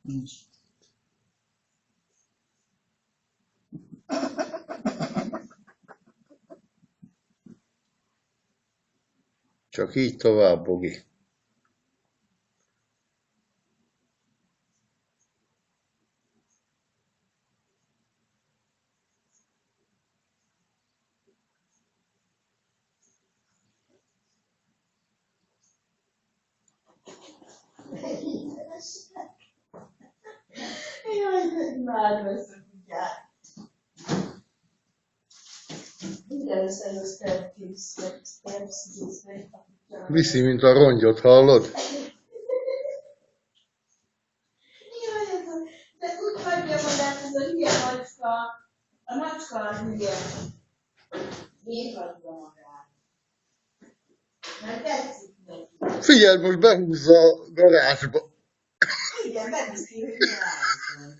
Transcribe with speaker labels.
Speaker 1: Nincs.
Speaker 2: Csak így tovább, Bogi.
Speaker 1: Jaj, imádom ezt a kutyát. Minden összejössz terpszíznek a kutyát.
Speaker 2: Viszi, mint a rongyot, hallod?
Speaker 1: Jaj, de úgy hagyja magát ez a hülye macska. A macska a hülye. Miért hagyja magát? Mert tetszik neki.
Speaker 2: Figyeld, most behúzza a garázsba.
Speaker 1: Igen, megviszi, hogy ne álljon.